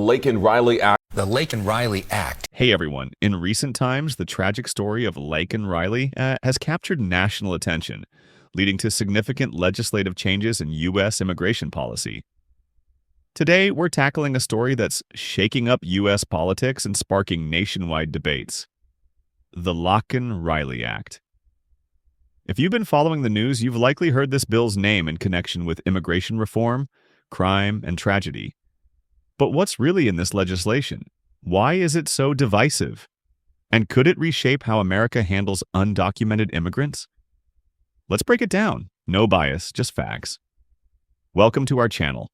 Laken Riley Act. The Laken Riley Act. Hey everyone, in recent times, the tragic story of Laken Riley has captured national attention, leading to significant legislative changes in U.S. immigration policy. Today, we're tackling a story that's shaking up U.S. politics and sparking nationwide debates. The Laken Riley Act. If you've been following the news, you've likely heard this bill's name in connection with immigration reform, crime, and tragedy. But what's really in this legislation? Why is it so divisive? And could it reshape how America handles undocumented immigrants? Let's break it down. No bias, just facts. Welcome to our channel.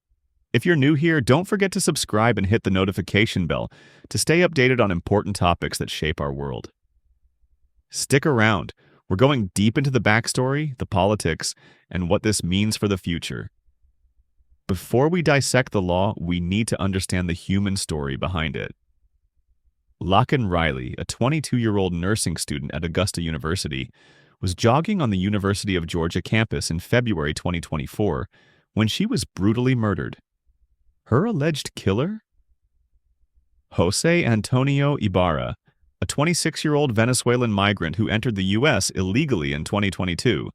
If you're new here, don't forget to subscribe and hit the notification bell to stay updated on important topics that shape our world. Stick around. We're going deep into the backstory, the politics, and what this means for the future. Before we dissect the law, we need to understand the human story behind it. Laken Riley, a 22-year-old nursing student at Augusta University, was jogging on the University of Georgia campus in February 2024 when she was brutally murdered. Her alleged killer? Jose Antonio Ibarra, a 26-year-old Venezuelan migrant who entered the U.S. illegally in 2022.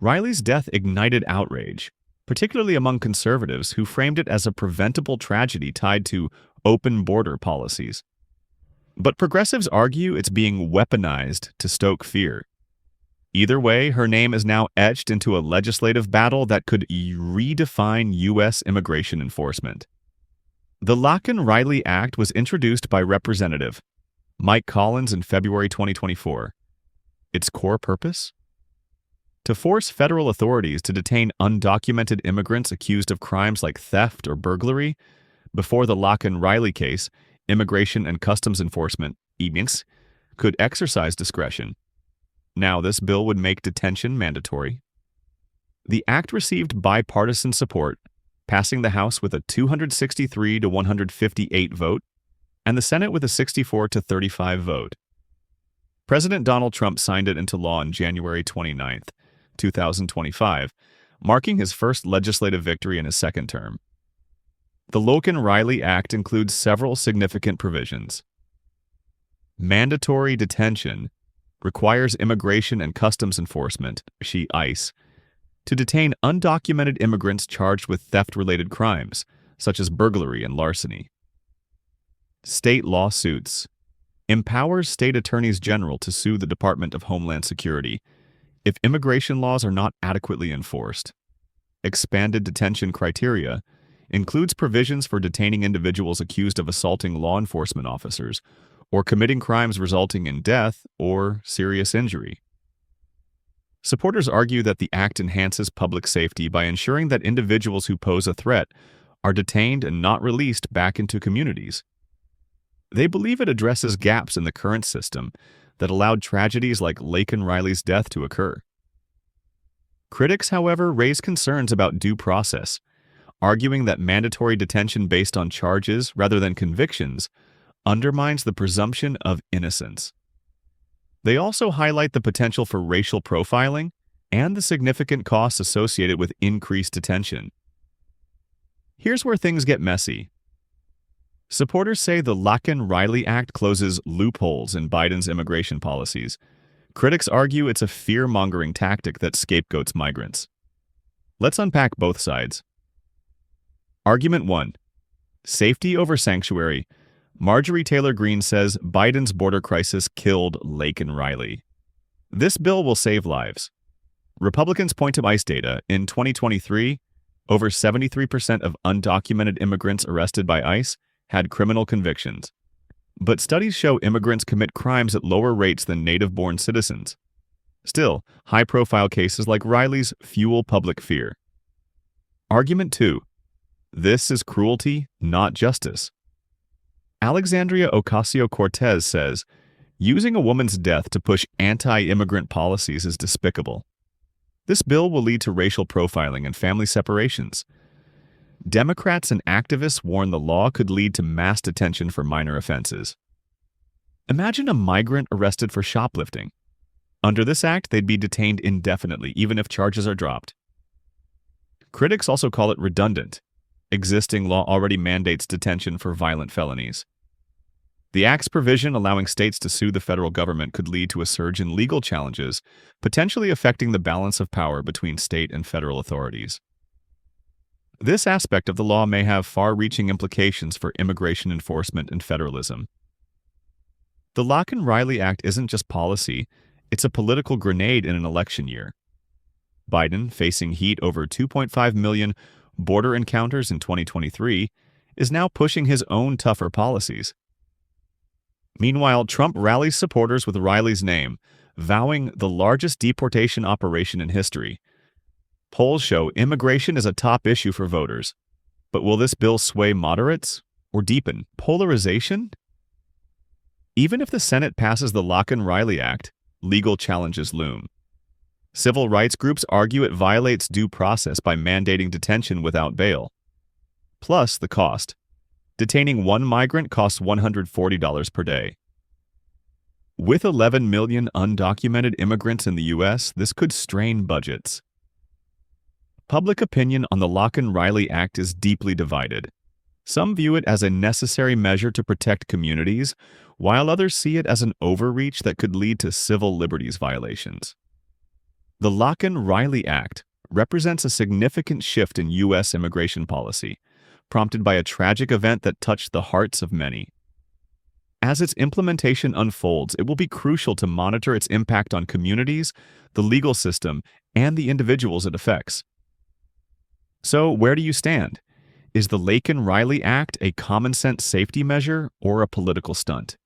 Riley's death ignited outrage, particularly among conservatives who framed it as a preventable tragedy tied to open border policies. But progressives argue it's being weaponized to stoke fear. Either way, her name is now etched into a legislative battle that could redefine U.S. immigration enforcement. The Laken Riley Act was introduced by Representative Mike Collins in February 2024. Its core purpose? To force federal authorities to detain undocumented immigrants accused of crimes like theft or burglary. Before the Laken Riley case, Immigration and Customs Enforcement, IMICS, could exercise discretion. Now this bill would make detention mandatory. The act received bipartisan support, passing the House with a 263 to 158 vote, and the Senate with a 64 to 35 vote. President Donald Trump signed it into law on January 29, 2025, marking his first legislative victory in his second term. The Laken Riley Act includes several significant provisions. Mandatory detention requires Immigration and Customs Enforcement, ICE, to detain undocumented immigrants charged with theft-related crimes, such as burglary and larceny. State lawsuits empowers state attorneys general to sue the Department of Homeland Security if immigration laws are not adequately enforced. Expanded detention criteria includes provisions for detaining individuals accused of assaulting law enforcement officers or committing crimes resulting in death or serious injury. Supporters argue that the act enhances public safety by ensuring that individuals who pose a threat are detained and not released back into communities. They believe it addresses gaps in the current system that allowed tragedies like Laken Riley's death to occur. Critics, however, raise concerns about due process, arguing that mandatory detention based on charges rather than convictions undermines the presumption of innocence. They also highlight the potential for racial profiling and the significant costs associated with increased detention. Here's where things get messy. Supporters say the Laken Riley Act closes loopholes in Biden's immigration policies. Critics argue it's a fear-mongering tactic that scapegoats migrants. Let's unpack both sides. Argument 1. Safety over sanctuary. Marjorie Taylor Greene says Biden's border crisis killed Laken Riley. This bill will save lives. Republicans point to ICE data. In 2023, over 73% of undocumented immigrants arrested by ICE had criminal convictions. But studies show immigrants commit crimes at lower rates than native-born citizens. Still, high-profile cases like Riley's fuel public fear. Argument 2. This is cruelty, not justice. Alexandria Ocasio-Cortez says, using a woman's death to push anti-immigrant policies is despicable. This bill will lead to racial profiling and family separations. Democrats and activists warn the law could lead to mass detention for minor offenses. Imagine a migrant arrested for shoplifting. Under this act, they'd be detained indefinitely, even if charges are dropped. Critics also call it redundant. Existing law already mandates detention for violent felonies. The Act's provision allowing states to sue the federal government could lead to a surge in legal challenges, potentially affecting the balance of power between state and federal authorities. This aspect of the law may have far-reaching implications for immigration enforcement and federalism. The Laken Riley Act isn't just policy, it's a political grenade in an election year. Biden, facing heat over 2.5 million border encounters in 2023, is now pushing his own tougher policies. Meanwhile, Trump rallies supporters with Riley's name, vowing the largest deportation operation in history. Polls show immigration is a top issue for voters. But will this bill sway moderates or deepen polarization? Even if the Senate passes the Laken Riley Act, legal challenges loom. Civil rights groups argue it violates due process by mandating detention without bail. Plus the cost. Detaining one migrant costs $140 per day. With 11 million undocumented immigrants in the U.S., this could strain budgets. Public opinion on the Laken Riley Act is deeply divided. Some view it as a necessary measure to protect communities, while others see it as an overreach that could lead to civil liberties violations. The Laken Riley Act represents a significant shift in U.S. immigration policy, prompted by a tragic event that touched the hearts of many. As its implementation unfolds, it will be crucial to monitor its impact on communities, the legal system, and the individuals it affects. So, where do you stand? Is the Laken Riley Act a common-sense safety measure or a political stunt?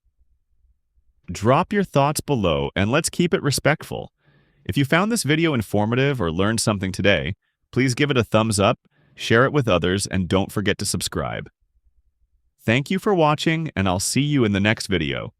Drop your thoughts below and let's keep it respectful. If you found this video informative or learned something today, please give it a thumbs up, share it with others, and don't forget to subscribe. Thank you for watching, and I'll see you in the next video.